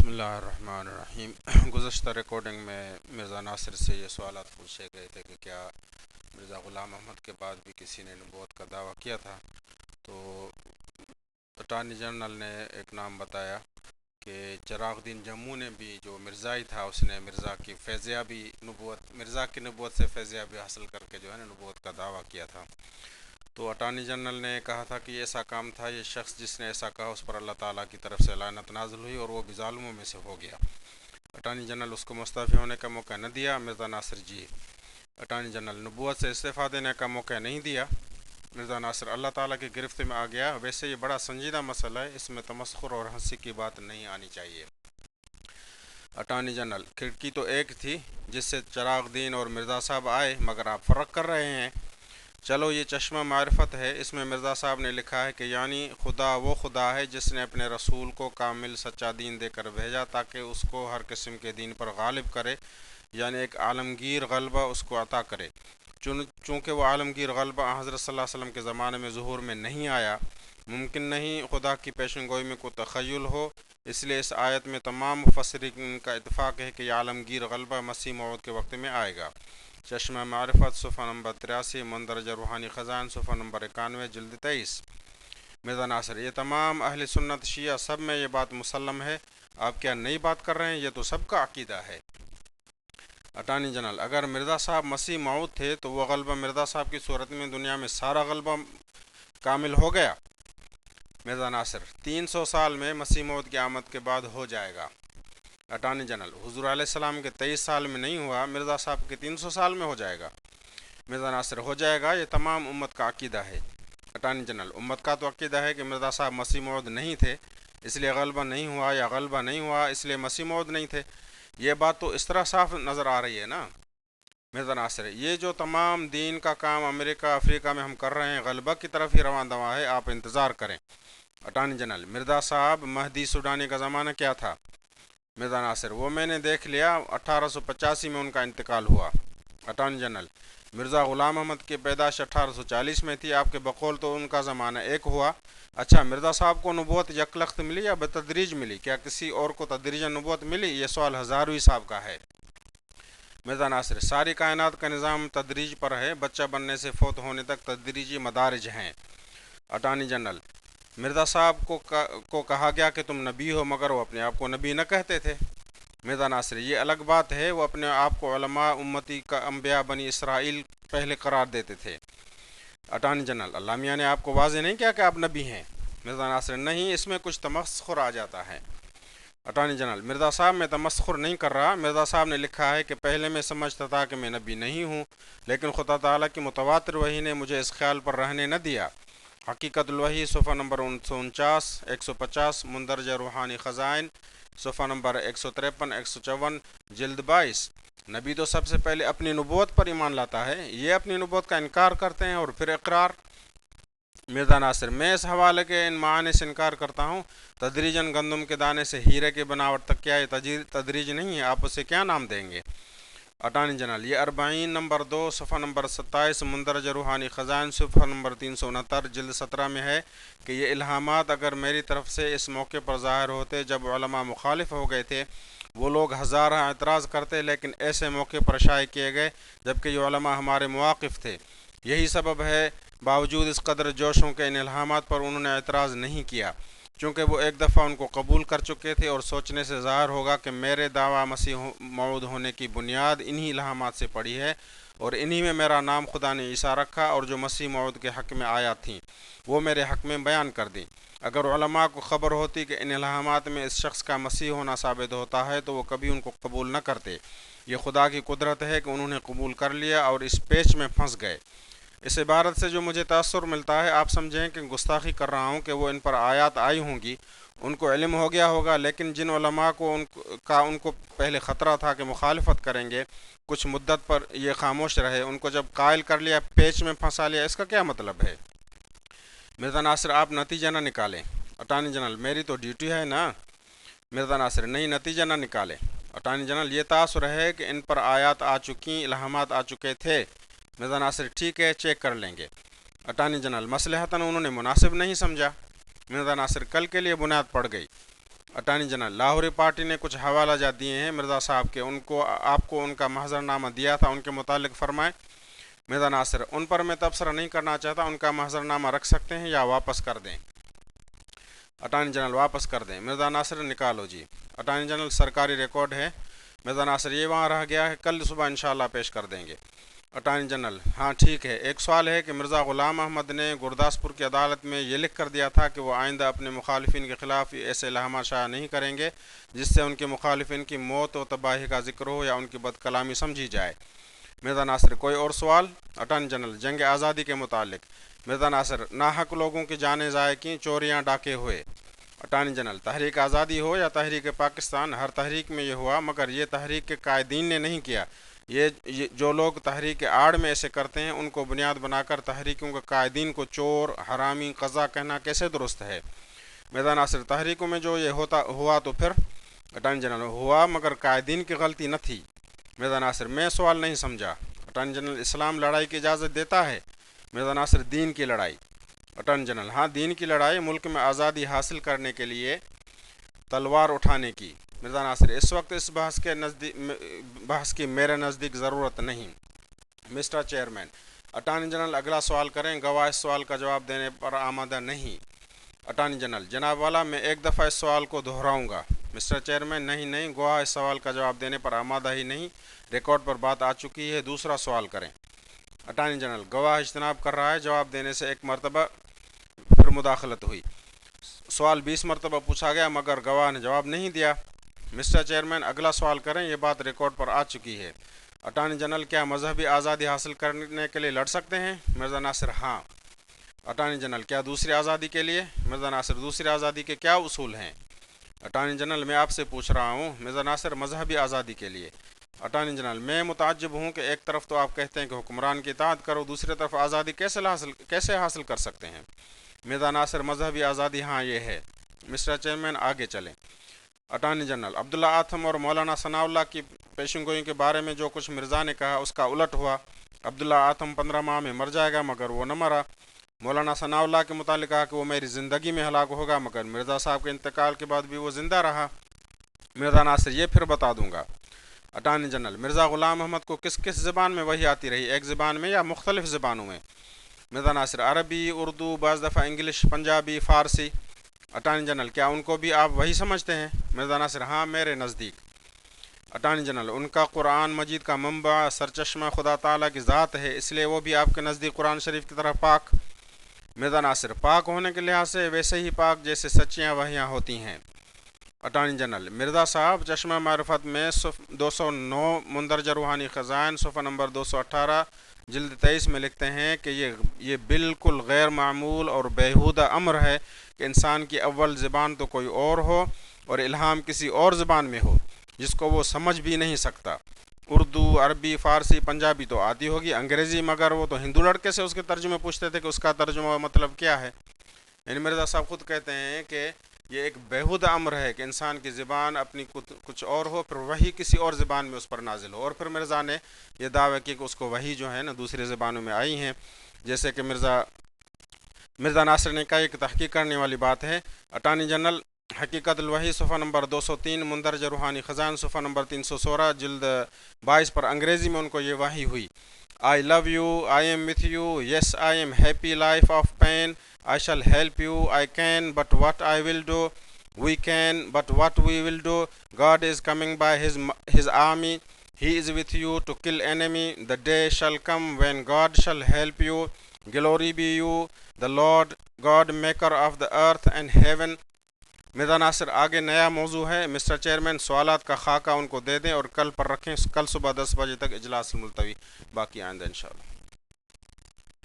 اللہ الرحمن الرحیم۔ گزشتہ ریکارڈنگ میں مرزا ناصر سے یہ سوالات پوچھے گئے تھے کہ کیا مرزا غلام احمد کے بعد بھی کسی نے نبوت کا دعویٰ کیا تھا، تو اٹارنی جنرل نے ایک نام بتایا کہ چراغ الدین جموں نے بھی، جو مرزائی تھا، اس نے مرزا کی نبوت سے فیضیابی حاصل کر کے جو ہے نا نبوت کا دعویٰ کیا تھا۔ تو اٹارنی جنرل نے کہا تھا کہ یہ ایسا کام تھا، یہ شخص جس نے ایسا کہا اس پر اللہ تعالیٰ کی طرف سے لعنت نازل ہوئی اور وہ بھی ظالموں میں سے ہو گیا۔ اٹارنی جنرل اس کو مستعفی ہونے کا موقع نہ دیا۔ مرزا ناصر جی، اٹارنی جنرل نبوت سے استعفیٰ دینے کا موقع نہیں دیا۔ مرزا ناصر اللہ تعالیٰ کی گرفت میں آ گیا۔ ویسے یہ بڑا سنجیدہ مسئلہ ہے، اس میں تمسخر اور ہنسی کی بات نہیں آنی چاہیے۔ اٹارنی جنرل، کھڑکی تو ایک تھی جس سے چراغ الدین اور مرزا صاحب آئے، مگر آپ فرق کر رہے ہیں۔ چلو یہ چشمہ معرفت ہے، اس میں مرزا صاحب نے لکھا ہے کہ یعنی خدا وہ خدا ہے جس نے اپنے رسول کو کامل سچا دین دے کر بھیجا تاکہ اس کو ہر قسم کے دین پر غالب کرے، یعنی ایک عالمگیر غلبہ اس کو عطا کرے۔ چونکہ وہ عالمگیر غلبہ حضرت صلی اللہ علیہ وسلم کے زمانے میں ظہور میں نہیں آیا، ممکن نہیں خدا کی پیشن گوئی میں کوئی تخیل ہو، اس لیے اس آیت میں تمام مفسرین کا اتفاق ہے کہ یہ عالمگیر غلبہ مسیح موعود کے وقت میں آئے گا۔ چشمہ معرفت، صفحہ نمبر 83، مندرجہ روحانی خزائن، صفحہ نمبر 91، جلد 23۔ مرزا ناصر، یہ تمام اہل سنت شیعہ سب میں یہ بات مسلم ہے، آپ کیا نئی بات کر رہے ہیں؟ یہ تو سب کا عقیدہ ہے۔ اٹارنی جنرل، اگر مرزا صاحب مسیح موعود تھے تو وہ غلبہ مرزا صاحب کی صورت میں دنیا میں سارا غلبہ کامل ہو گیا۔ مرزا ناصر، 300 سال میں مسیح موعود کی آمد کے بعد ہو جائے گا۔ اٹارنی جنرل، حضور علیہ السلام کے 23 سال میں نہیں ہوا، مرزا صاحب کے 300 سال میں ہو جائے گا۔ مرزا ناصر، ہو جائے گا، یہ تمام امت کا عقیدہ ہے۔ اٹارنی جنرل، امت کا تو عقیدہ ہے کہ مرزا صاحب مسیح موعود نہیں تھے اس لیے غلبہ نہیں ہوا، یا غلبہ نہیں ہوا اس لیے مسیح موعود نہیں تھے، یہ بات تو اس طرح صاف نظر آ رہی ہے نا۔ مرزا ناصر، یہ جو تمام دین کا کام امریکہ افریقہ میں ہم کر رہے ہیں غلبہ کی طرف ہی رواں دواں ہے، آپ انتظار کریں۔ اٹارنی جنرل، مرزا صاحب مہدی سوڈانی کا زمانہ کیا تھا؟ مرزا ناصر، وہ میں نے دیکھ لیا، 1885 میں ان کا انتقال ہوا۔ اٹارنی جنرل، مرزا غلام احمد کی پیدائش 1840 میں تھی، آپ کے بقول تو ان کا زمانہ ایک ہوا۔ اچھا، مرزا صاحب کو نبوت یکلخت ملی یا بتدریج ملی؟ کیا کسی اور کو تدریجاً نبوت ملی؟ یہ سوال ہزاروی صاحب کا ہے۔ مرزا ناصر، ساری کائنات کا نظام تدریج پر ہے، بچہ بننے سے فوت ہونے تک تدریجی مدارج ہیں۔ اٹارنی جنرل، مرزا صاحب کو کہا گیا کہ تم نبی ہو، مگر وہ اپنے آپ کو نبی نہ کہتے تھے۔ مرزا ناصر، یہ الگ بات ہے، وہ اپنے آپ کو علماء امتی کا انبیاء بنی اسرائیل پہلے قرار دیتے تھے۔ اٹارنی جنرل، اللہ میاں نے آپ کو واضح نہیں کیا کہ آپ نبی ہیں؟ مرزا ناصر، نہیں، اس میں کچھ تمسخر آ جاتا ہے۔ اٹارنی جنرل، مرزا صاحب میں تمسخر نہیں کر رہا، مرزا صاحب نے لکھا ہے کہ پہلے میں سمجھتا تھا کہ میں نبی نہیں ہوں، لیکن خدا تعالیٰ کی متواتر وحی نے مجھے اس خیال پر رہنے نہ دیا۔ حقیقت الوحی، صفحہ نمبر 149، 150، مندرجہ روحانی خزائن، صفحہ نمبر 153، 154، جلد 22۔ نبی تو سب سے پہلے اپنی نبوت پر ایمان لاتا ہے، یہ اپنی نبوت کا انکار کرتے ہیں اور پھر اقرار۔ مرزا ناصر، میں اس حوالے کے ان معنی سے انکار کرتا ہوں، تدریجاً گندم کے دانے سے ہیرے کی بناوٹ تک، کیا یہ تدریج نہیں ہے؟ آپ اسے کیا نام دیں گے؟ اٹارنی جنرل، یہ 40 نمبر 2، صفحہ نمبر 27، مندرجہ روحانی خزائن، صفحہ نمبر 369، جلد 17 میں ہے کہ یہ الہامات اگر میری طرف سے اس موقع پر ظاہر ہوتے جب علماء مخالف ہو گئے تھے، وہ لوگ ہزارہ اعتراض کرتے، لیکن ایسے موقع پر شائع کیے گئے جبکہ یہ علماء ہمارے مواقف تھے۔ یہی سبب ہے باوجود اس قدر جوشوں کے ان الہامات پر انہوں نے اعتراض نہیں کیا، چونکہ وہ ایک دفعہ ان کو قبول کر چکے تھے، اور سوچنے سے ظاہر ہوگا کہ میرے دعویٰ مسیح موعود ہونے کی بنیاد انہی الہامات سے پڑی ہے، اور انہی میں میرا نام خدا نے عیسیٰ رکھا، اور جو مسیح موعود کے حق میں آیات تھیں وہ میرے حق میں بیان کر دیں۔ اگر علماء کو خبر ہوتی کہ ان الہامات میں اس شخص کا مسیح ہونا ثابت ہوتا ہے تو وہ کبھی ان کو قبول نہ کرتے۔ یہ خدا کی قدرت ہے کہ انہوں نے قبول کر لیا اور اس پیچ میں پھنس گئے۔ اس عبارت سے جو مجھے تاثر ملتا ہے، آپ سمجھیں کہ گستاخی کر رہا ہوں کہ وہ ان پر آیات آئی ہوں گی، ان کو علم ہو گیا ہوگا، لیکن جن علماء کو ان کو پہلے خطرہ تھا کہ مخالفت کریں گے، کچھ مدت پر یہ خاموش رہے، ان کو جب قائل کر لیا، پیچ میں پھنسا لیا، اس کا کیا مطلب ہے؟ مرزا ناصر، آپ نتیجہ نہ نکالیں۔ اٹارنی جنرل، میری تو ڈیوٹی ہے نا۔ مرزا ناصر، نہیں، نتیجہ نہ نکالیں۔ اٹارنی جنرل، یہ تاثر ہے کہ ان پر آیات آ چکی، الہامات آ چکے تھے۔ مرزا ناصر، ٹھیک ہے، چیک کر لیں گے۔ اٹارنی جنرل، مصلحتاً انہوں نے مناسب نہیں سمجھا۔ مرزا ناصر، کل کے لیے بنیاد پڑ گئی۔ اٹارنی جنرل لاہوری پارٹی نے کچھ حوالہ جات دیے ہیں مرزا صاحب کے، ان کو آپ کو ان کا محضر نامہ دیا تھا، ان کے متعلق فرمائیں۔ مرزا ناصر ان پر میں تبصرہ نہیں کرنا چاہتا، ان کا محضر نامہ رکھ سکتے ہیں یا واپس کر دیں؟ اٹارنی جنرل واپس کر دیں۔ مرزا ناصر نکالو جی۔ اٹارنی جنرل سرکاری ریکارڈ ہے مرزا ناصر، یہ وہاں رہ گیا ہے، کل صبح انشاءاللہ پیش کر دیں گے۔ اٹارنی جنرل ہاں ٹھیک ہے۔ ایک سوال ہے کہ مرزا غلام احمد نے گرداسپور کی عدالت میں یہ لکھ کر دیا تھا کہ وہ آئندہ اپنے مخالفین کے خلاف ایسے لہمہ شائع نہیں کریں گے جس سے ان کے مخالفین کی موت و تباہی کا ذکر ہو یا ان کی بد کلامی سمجھی جائے۔ مرزا ناصر کوئی اور سوال؟ اٹارنی جنرل جنگ آزادی کے متعلق۔ مرزا ناصر ناحق لوگوں کی جانیں ضائع کی، چوریاں ڈاکے ہوئے۔ اٹارنی جنرل تحریک آزادی ہو یا تحریک پاکستان، ہر تحریک میں یہ ہوا، مگر یہ تحریک کے قائدین نے نہیں کیا۔ یہ جو لوگ تحریک کے آڑ میں ایسے کرتے ہیں ان کو بنیاد بنا کر تحریکوں کے قائدین کو چور، حرامی، قزا کہنا کیسے درست ہے؟ مرزا ناصر تحریکوں میں جو یہ ہوا تو پھر؟ اٹارنی جنرل ہوا مگر قائدین کی غلطی نہ تھی۔ مرزا ناصر میں سوال نہیں سمجھا۔ اٹارنی جنرل اسلام لڑائی کی اجازت دیتا ہے؟ مرزا ناصر دین کی لڑائی۔ اٹارنی جنرل ہاں دین کی لڑائی، ملک میں آزادی حاصل کرنے کے لیے تلوار اٹھانے کی۔ مرزا ناصر اس وقت اس بحث کی میرے نزدیک ضرورت نہیں۔ مسٹر چیئرمین اٹارنی جنرل اگلا سوال کریں، گواہ اس سوال کا جواب دینے پر آمادہ نہیں۔ اٹارنی جنرل جناب والا میں ایک دفعہ اس سوال کو دہراؤں گا۔ مسٹر چیئرمین نہیں، گواہ اس سوال کا جواب دینے پر آمادہ ہی نہیں، ریکارڈ پر بات آ چکی ہے، دوسرا سوال کریں۔ اٹارنی جنرل گواہ اجتناب کر رہا ہے، جواب دینے سے ایک مرتبہ پھر مداخلت ہوئی، سوال 20 مرتبہ پوچھا گیا مگر گواہ نے جواب نہیں دیا۔ مسٹر چیئرمین اگلا سوال کریں، یہ بات ریکارڈ پر آ چکی ہے۔ اٹارنی جنرل کیا مذہبی آزادی حاصل کرنے کے لیے لڑ سکتے ہیں؟ مرزا ناصر ہاں۔ اٹارنی جنرل کیا دوسری آزادی کے لیے؟ مرزا ناصر دوسری آزادی کے کیا اصول ہیں؟ اٹارنی جنرل میں آپ سے پوچھ رہا ہوں۔ مرزا ناصر مذہبی آزادی کے لیے۔ اٹارنی جنرل میں متعجب ہوں کہ ایک طرف تو آپ کہتے ہیں کہ حکمران کی اطاعت کرو، دوسری طرف آزادی کیسے حاصل کر سکتے ہیں؟ مرزا ناصر مذہبی آزادی ہاں یہ ہے۔ مسٹر چیئرمین آگے چلیں۔ اٹارنی جنرل عبداللہ آتم اور مولانا ثناء اللہ کی پیشن گوئی کے بارے میں جو کچھ مرزا نے کہا اس کا الٹ ہوا۔ عبداللہ آتم 15 ماہ میں مر جائے گا مگر وہ نہ مرا۔ مولانا ثناء اللہ کے متعلق کہا کہ وہ میری زندگی میں ہلاک ہوگا مگر مرزا صاحب کے انتقال کے بعد بھی وہ زندہ رہا۔ مرزا ناصر یہ پھر بتا دوں گا۔ اٹارنی جنرل مرزا غلام احمد کو کس زبان میں وحی آتی رہی، ایک زبان میں یا مختلف زبانوں میں؟ مرزا ناصر عربی، اردو، بعض دفعہ انگلش، پنجابی، فارسی۔ اٹارنی جنرل کیا ان کو بھی آپ وہی سمجھتے ہیں؟ مرزا ناصر ہاں میرے نزدیک۔ اٹارنی جنرل ان کا قرآن مجید کا منبع سرچشمہ خدا تعالیٰ کی ذات ہے، اس لیے وہ بھی آپ کے نزدیک قرآن شریف کی طرح پاک؟ مرزا ناصر پاک ہونے کے لحاظ سے ویسے ہی پاک جیسے سچیاں وحیاں ہوتی ہیں۔ اٹارنی جنرل مرزا صاحب چشمہ معرفت میں 209 مندرجہ روحانی خزائن صفحہ نمبر 218 جلد 23 میں لکھتے ہیں کہ یہ بالکل غیر معمول اور بیہودہ امر ہے کہ انسان کی اول زبان تو کوئی اور ہو اور الہام کسی اور زبان میں ہو جس کو وہ سمجھ بھی نہیں سکتا۔ اردو، عربی، فارسی، پنجابی تو آتی ہوگی، انگریزی مگر وہ تو ہندو لڑکے سے اس کے ترجمے پوچھتے تھے کہ اس کا ترجمہ مطلب کیا ہے۔ یعنی مرزا صاحب خود کہتے ہیں کہ یہ ایک بیہودہ امر ہے کہ انسان کی زبان اپنی کچھ اور ہو پھر وہی کسی اور زبان میں اس پر نازل ہو، اور پھر مرزا نے یہ دعویٰ کیا کہ اس کو وہی جو ہے نا دوسری زبانوں میں آئی ہیں، جیسے کہ مرزا ناصر نے کہا ایک تحقیق کرنے والی بات ہے۔ اٹارنی جنرل حقیقت الوحی صفحہ نمبر 203 مندرجہ روحانی خزائن صفحہ نمبر 316 جلد 22 پر انگریزی میں ان کو یہ وحی ہوئی۔ I love you, I am with you, yes I am happy life of pain, I shall help you, I can, but what I will do, we can, but what we will do, God is coming by his army, he is with you to kill enemy, the day shall come when God shall help you, glory be you, the Lord God maker of the earth and heaven۔ Mirza ناصر آگے نیا موضوع ہے۔ Mister chairman سوالات کا خاکہ ان کو دے دیں اور کل پر رکھیں، کل صبح 10 بجے تک اجلاس ملتوی، باقی آئندہ انشاءاللہ۔